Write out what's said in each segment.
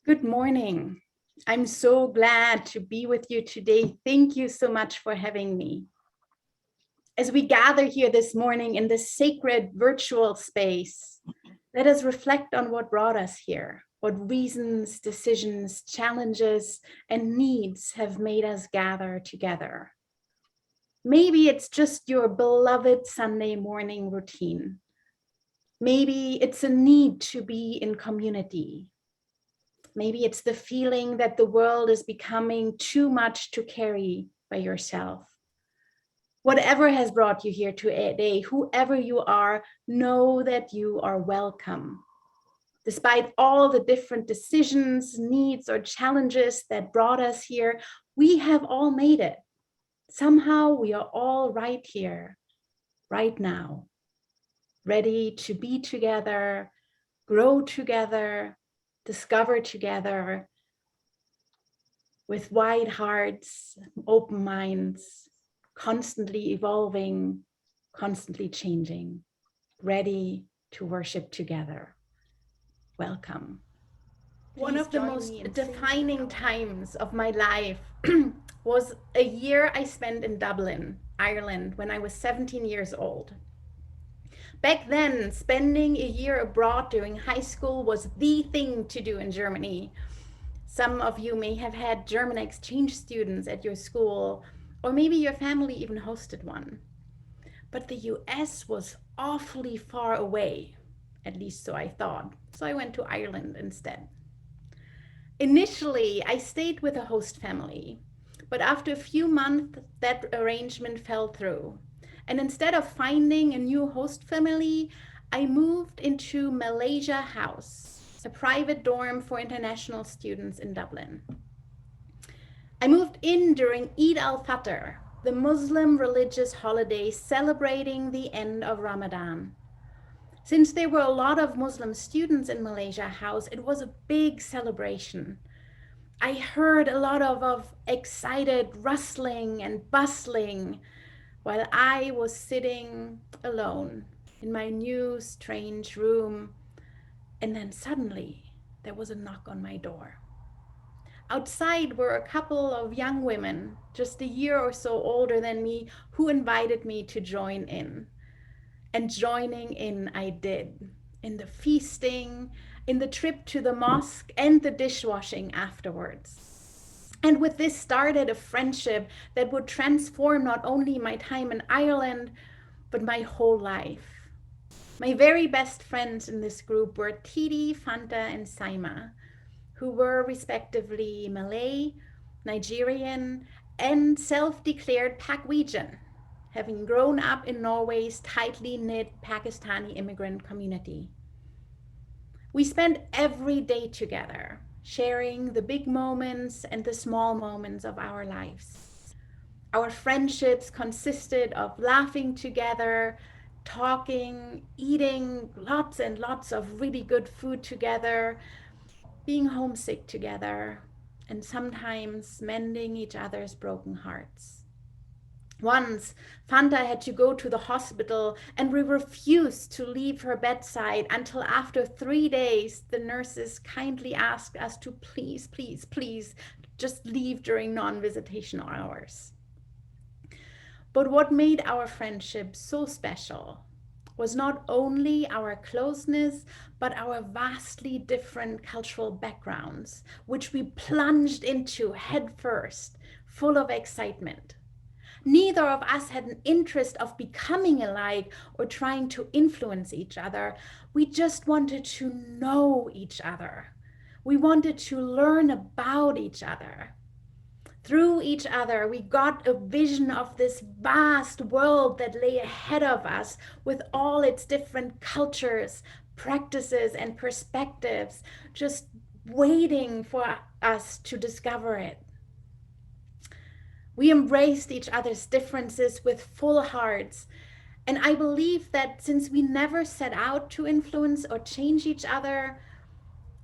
Good morning. I'm so glad to be with you today. Thank you so much for having me. As we gather here this morning in this sacred virtual space, let us reflect on what brought us here, what reasons, decisions, challenges, and needs have made us gather together. Maybe it's just your beloved Sunday morning routine. Maybe it's a need to be in community. Maybe it's the feeling that the world is becoming too much to carry by yourself. Whatever has brought you here today, whoever you are, know that you are welcome. Despite all the different decisions, needs, or challenges that brought us here, we have all made it. Somehow we are all right here, right now, ready to be together, grow together, discover together, with wide hearts, open minds, constantly evolving, constantly changing, ready to worship together. Welcome. One of the most defining times of my life was a year I spent in Dublin, Ireland, when I was 17 years old. Back then, spending a year abroad during high school was the thing to do in Germany. Some of you may have had German exchange students at your school, or maybe your family even hosted one. But the US was awfully far away, at least so I thought. So I went to Ireland instead. Initially, I stayed with a host family, but after a few months, that arrangement fell through. And instead of finding a new host family, I moved into Malaysia House, a private dorm for international students in Dublin. I moved in during Eid al-Fitr, the Muslim religious holiday celebrating the end of Ramadan. Since there were a lot of Muslim students in Malaysia House, it was a big celebration. I heard a lot of excited rustling and bustling while I was sitting alone in my new strange room. And then suddenly there was a knock on my door. Outside were a couple of young women, just a year or so older than me, who invited me to join in. And joining in I did, in the feasting, in the trip to the mosque, and the dishwashing afterwards. And with this started a friendship that would transform not only my time in Ireland, but my whole life. My very best friends in this group were Titi, Fanta, and Saima, who were respectively Malay, Nigerian, and self-declared Pakwegian, having grown up in Norway's tightly knit Pakistani immigrant community. We spent every day together, sharing the big moments and the small moments of our lives. Our friendships consisted of laughing together, talking, eating lots and lots of really good food together, being homesick together, and sometimes mending each other's broken hearts. Once, Fanta had to go to the hospital, and we refused to leave her bedside until after 3 days, the nurses kindly asked us to please, please, please just leave during non-visitation hours. But what made our friendship so special was not only our closeness, but our vastly different cultural backgrounds, which we plunged into headfirst, full of excitement. Neither of us had an interest of becoming alike or trying to influence each other. We just wanted to know each other. We wanted to learn about each other. Through each other, we got a vision of this vast world that lay ahead of us with all its different cultures, practices, and perspectives, just waiting for us to discover it. We embraced each other's differences with full hearts. And I believe that since we never set out to influence or change each other,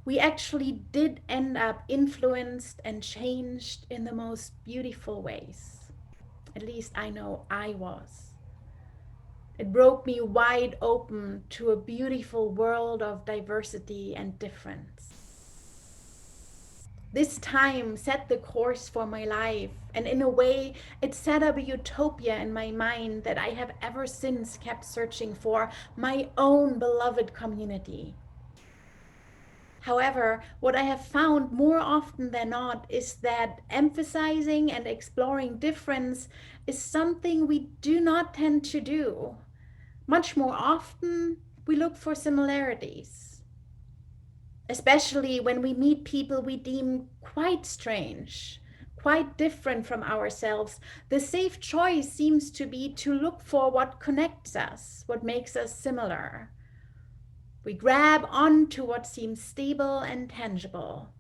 we actually did end up influenced and changed in the most beautiful ways. At least I know I was. It broke me wide open to a beautiful world of diversity and difference. This time set the course for my life, and in a way, it set up a utopia in my mind that I have ever since kept searching for, my own beloved community. However, what I have found more often than not is that emphasizing and exploring difference is something we do not tend to do. Much more often, we look for similarities, especially when we meet people we deem quite strange, quite different from ourselves. The safe choice seems to be to look for what connects us, what makes us similar. We grab onto what seems stable and tangible.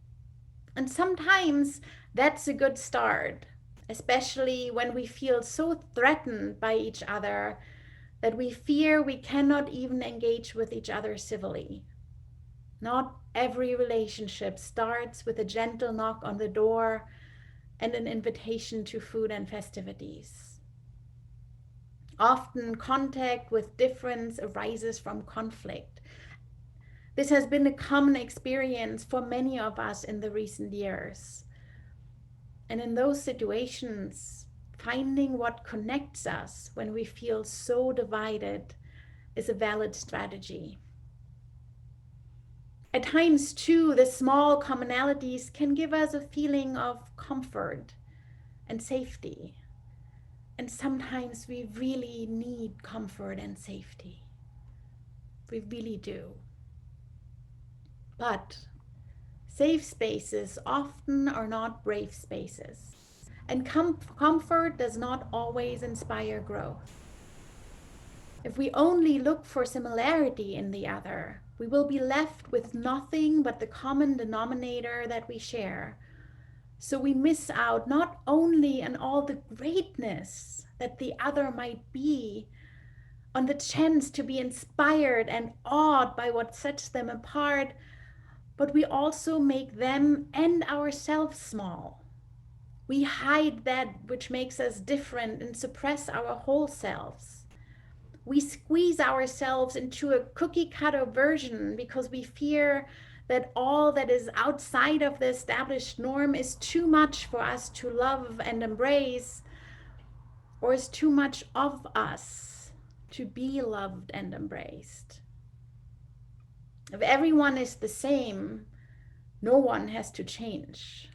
And sometimes that's a good start, especially when we feel so threatened by each other that we fear we cannot even engage with each other civilly. Not every relationship starts with a gentle knock on the door and an invitation to food and festivities. Often contact with difference arises from conflict. This has been a common experience for many of us in the recent years. And in those situations, finding what connects us when we feel so divided is a valid strategy. At times, too, the small commonalities can give us a feeling of comfort and safety. And sometimes we really need comfort and safety. We really do. But safe spaces often are not brave spaces, and comfort does not always inspire growth. If we only look for similarity in the other, we will be left with nothing but the common denominator that we share. So we miss out not only on all the greatness that the other might be, on the chance to be inspired and awed by what sets them apart, but we also make them and ourselves small. We hide that which makes us different and suppress our whole selves. We squeeze ourselves into a cookie-cutter version because we fear that all that is outside of the established norm is too much for us to love and embrace, or is too much of us to be loved and embraced. If everyone is the same, no one has to change.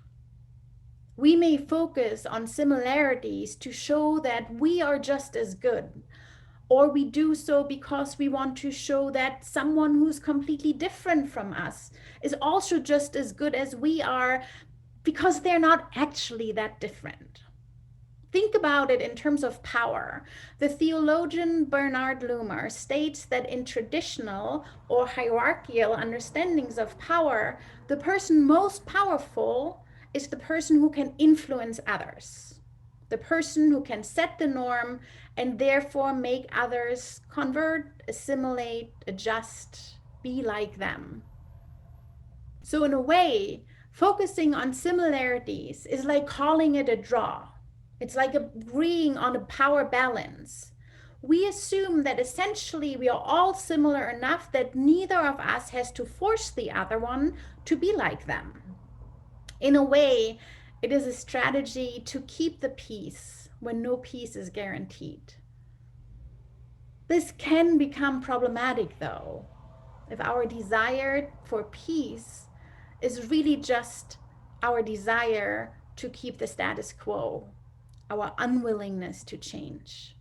We may focus on similarities to show that we are just as good, or we do so because we want to show that someone who's completely different from us is also just as good as we are, because they're not actually that different. Think about it in terms of power. The theologian Bernard Loomer states that in traditional or hierarchical understandings of power, the person most powerful is the person who can influence others, the person who can set the norm and therefore make others convert, assimilate, adjust, be like them. So in a way, focusing on similarities is like calling it a draw. It's like agreeing on a power balance. We assume that essentially we are all similar enough that neither of us has to force the other one to be like them. In a way, it is a strategy to keep the peace when no peace is guaranteed. This can become problematic, though, if our desire for peace is really just our desire to keep the status quo, our unwillingness to change.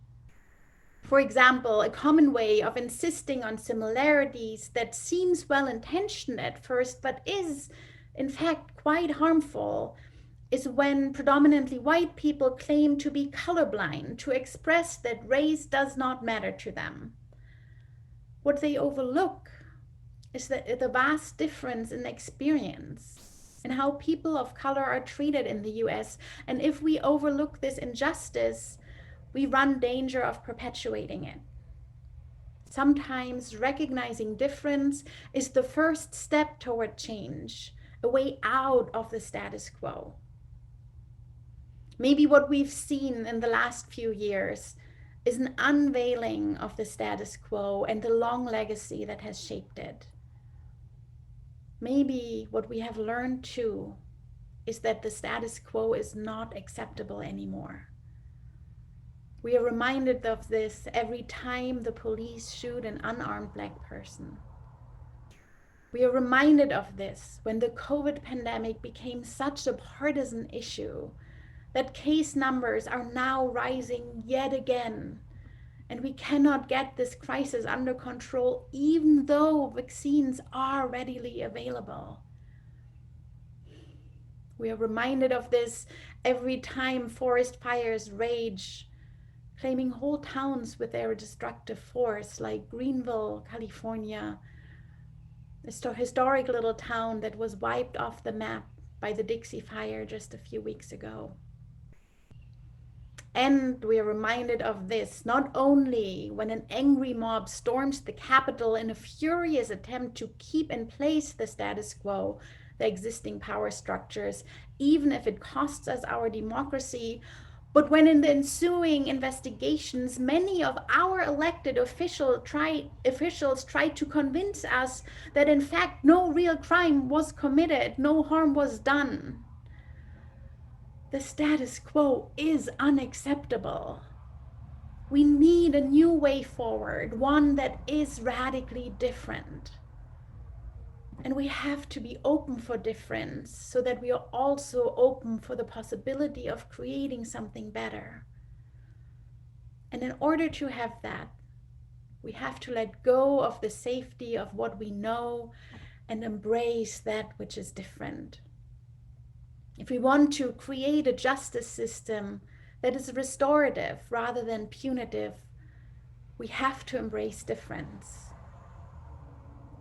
For example, a common way of insisting on similarities that seems well-intentioned at first, but is in fact quite harmful, is when predominantly white people claim to be colorblind, to express that race does not matter to them. What they overlook is that the vast difference in experience and how people of color are treated in the US. And if we overlook this injustice, we run danger of perpetuating it. Sometimes recognizing difference is the first step toward change, a way out of the status quo. Maybe what we've seen in the last few years is an unveiling of the status quo and the long legacy that has shaped it. Maybe what we have learned too is that the status quo is not acceptable anymore. We are reminded of this every time the police shoot an unarmed Black person. We are reminded of this when the COVID pandemic became such a partisan issue that case numbers are now rising yet again, and we cannot get this crisis under control even though vaccines are readily available. We are reminded of this every time forest fires rage, claiming whole towns with their destructive force, like Greenville, California, a historic little town that was wiped off the map by the Dixie Fire just a few weeks ago. And we are reminded of this not only when an angry mob storms the Capitol in a furious attempt to keep in place the status quo, the existing power structures, even if it costs us our democracy, but when in the ensuing investigations, many of our elected officials try to convince us that in fact no real crime was committed, no harm was done. The status quo is unacceptable. We need a new way forward, one that is radically different. And we have to be open for difference so that we are also open for the possibility of creating something better. And in order to have that, we have to let go of the safety of what we know and embrace that which is different. If we want to create a justice system that is restorative rather than punitive, we have to embrace difference.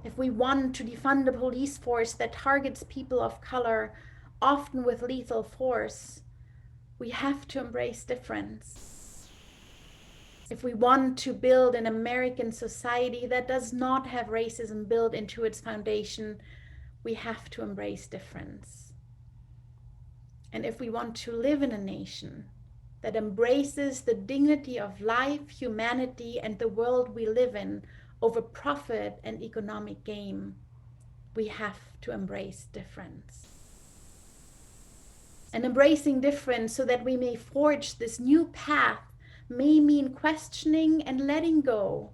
If we want to defund a police force that targets people of color, often with lethal force, we have to embrace difference. If we want to build an American society that does not have racism built into its foundation, we have to embrace difference. And if we want to live in a nation that embraces the dignity of life, humanity, and the world we live in over profit and economic gain, we have to embrace difference. And embracing difference so that we may forge this new path may mean questioning and letting go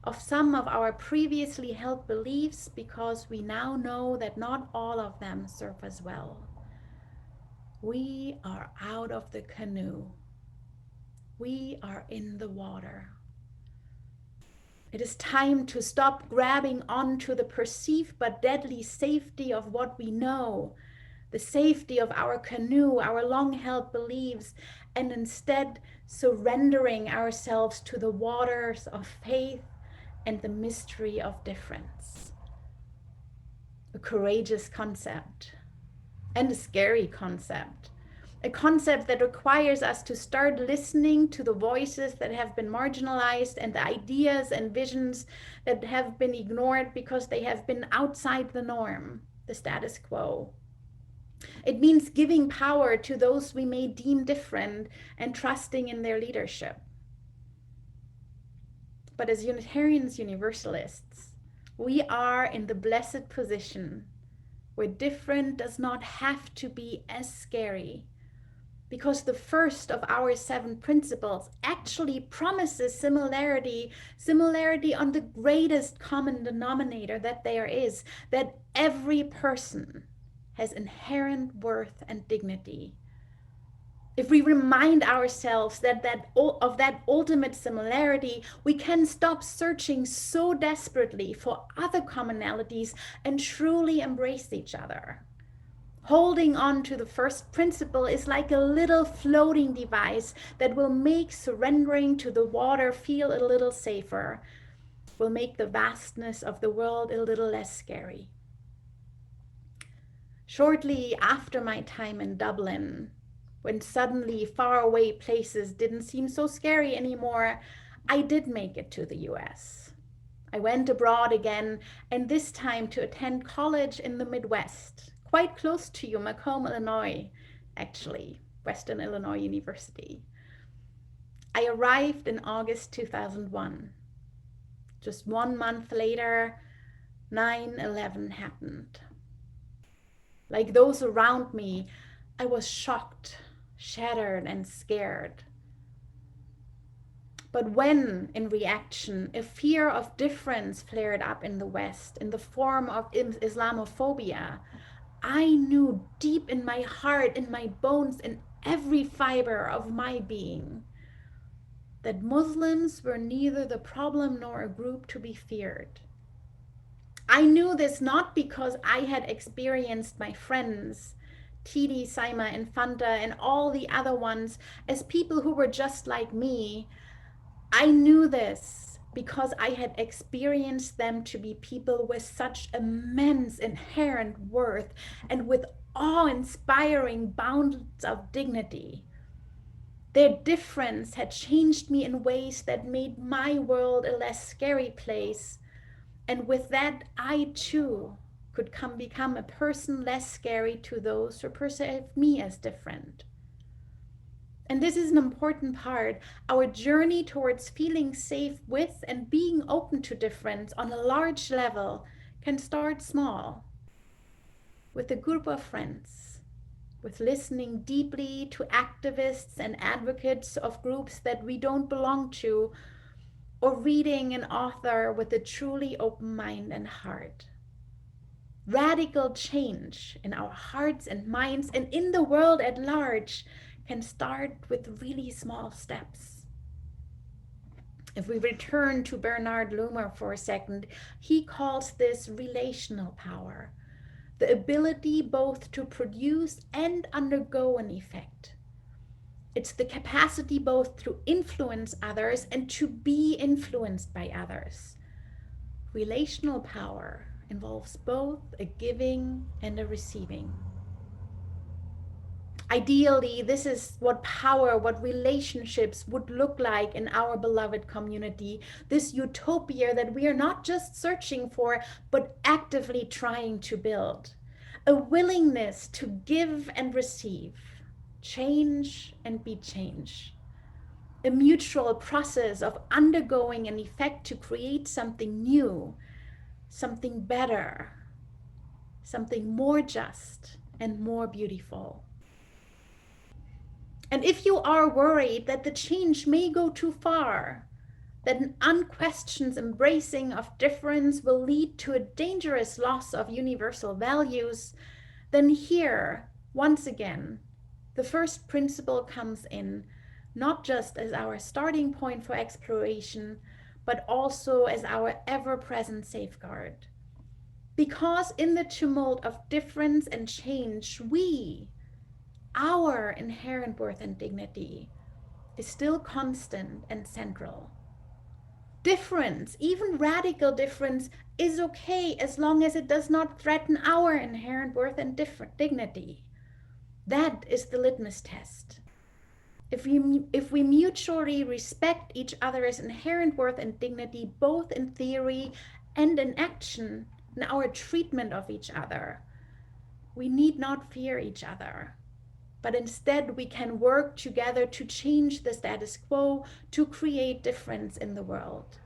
of some of our previously held beliefs, because we now know that not all of them serve us well. We are out of the canoe. We are in the water. It is time to stop grabbing onto the perceived but deadly safety of what we know, the safety of our canoe, our long-held beliefs, and instead surrendering ourselves to the waters of faith and the mystery of difference. A courageous concept. And a scary concept. A concept that requires us to start listening to the voices that have been marginalized and the ideas and visions that have been ignored because they have been outside the norm, the status quo. It means giving power to those we may deem different and trusting in their leadership. But as Unitarians, Universalists, we are in the blessed position where different does not have to be as scary, because the first of our 7 principles actually promises similarity on the greatest common denominator that there is, that every person has inherent worth and dignity. If we remind ourselves of that ultimate similarity, we can stop searching so desperately for other commonalities and truly embrace each other. Holding on to the first principle is like a little floating device that will make surrendering to the water feel a little safer, will make the vastness of the world a little less scary. Shortly after my time in Dublin, when suddenly faraway places didn't seem so scary anymore, I did make it to the US. I went abroad again, and this time to attend college in the Midwest, quite close to you, Macomb, Illinois, actually, Western Illinois University. I arrived in August 2001. Just 1 month later, 9/11 happened. Like those around me, I was shocked, shattered, and scared. But when, in reaction, a fear of difference flared up in the West in the form of Islamophobia, I knew deep in my heart, in my bones, in every fiber of my being, that Muslims were neither the problem nor a group to be feared. I knew this not because I had experienced my friends, Tidi, Saima, Infanta, and all the other ones, as people who were just like me. I knew this because I had experienced them to be people with such immense inherent worth and with awe-inspiring bounds of dignity. Their difference had changed me in ways that made my world a less scary place. And with that, I too could become a person less scary to those who perceive me as different. And this is an important part. Our journey towards feeling safe with and being open to difference on a large level can start small, with a group of friends, with listening deeply to activists and advocates of groups that we don't belong to, or reading an author with a truly open mind and heart. Radical change in our hearts and minds and in the world at large can start with really small steps. If we return to Bernard Loomer for a second, he calls this relational power, the ability both to produce and undergo an effect. It's the capacity both to influence others and to be influenced by others. Relational power involves both a giving and a receiving. Ideally, this is what power, what relationships would look like in our beloved community, this utopia that we are not just searching for, but actively trying to build. A willingness to give and receive, change and be changed. A mutual process of undergoing an effect to create something new, something better, something more just and more beautiful. And if you are worried that the change may go too far, that an unquestioned embracing of difference will lead to a dangerous loss of universal values, then here, once again, the first principle comes in, not just as our starting point for exploration, but also as our ever-present safeguard. Because in the tumult of difference and change, our inherent worth and dignity, is still constant and central. Difference, even radical difference, is okay as long as it does not threaten our inherent worth and dignity. That is the litmus test. If we mutually respect each other's inherent worth and dignity, both in theory and in action, in our treatment of each other, we need not fear each other. But instead we can work together to change the status quo, to create difference in the world.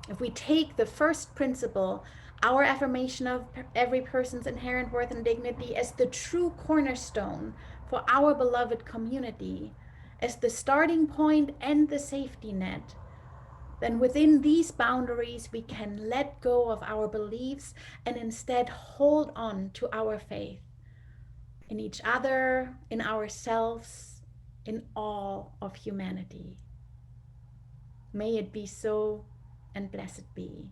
If we take the first principle, our affirmation of every person's inherent worth and dignity, as the true cornerstone for our beloved community, as the starting point and the safety net, then within these boundaries we can let go of our beliefs and instead hold on to our faith in each other, in ourselves, in all of humanity. May it be so, and blessed be.